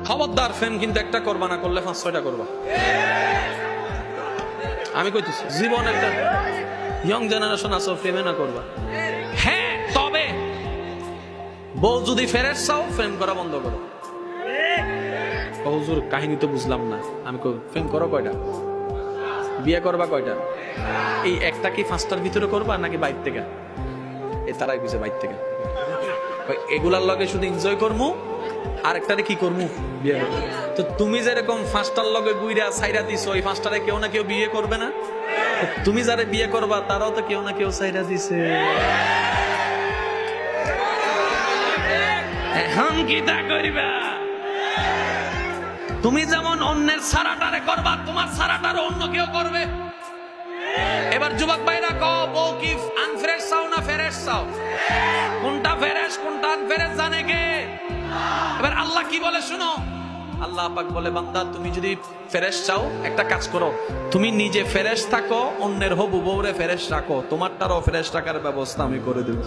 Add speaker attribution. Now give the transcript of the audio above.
Speaker 1: খবরদার প্রেম কিন্তু একটা করবা না, করলে 5-6টা করবা। আমি কইতেছি জীবন একটা ইয়ং জেনারেশন আছো, প্রেমে না করবা। হ্যাঁ, তবে বউ যদি ফেরেশ চাও প্রেম করা বন্ধ করো। হুজুর কাহিনী তো বুঝলাম না। আমি কই প্রেম করো কয়টা, বিয়ে করবা কয়টা? এই একটা কি 5টার ভিতরে করবা নাকি বাইর থেকে? এ তারাই বুঝে বাইর থেকে। এগুলার লগে শুধু এনজয় করমু, আরেকটারে কি করমু? বিয়ে করবো। তো তুমি যেরকম 5টার লগে গুইরা সাইরা দিছো, ওই 5টারে কেউ না কেউ বিয়ে করবে না? তুমি যারে বিয়ে করবা তারাও তো কেউ না কেউ সাইরা দিছে। এখন কি তা করিবা? তুমি যেমন অন্যের সারাটারে করবা, তোমার সারাটারও অন্য কেউ করবে। এবার যুবক ভাইরা কও, বউ কি আনফ্রেশ চাও না ফেরেশ চাও? কোনটা ফেরেশ কোনটা আনফ্রেশ জানে কে? এবার আল্লাহ কি বলে শুনো। আল্লাহ পাক বলে, বান্দা তুমি যদি ফেরেশ চাও একটা কাজ করো, তুমি নিজে ফেরেশ থাকো, অন্যের হবু বউরে ফেরেশ রাখো, তোমারটারও ফেরেশ রাখার ব্যবস্থা আমি করে দেব।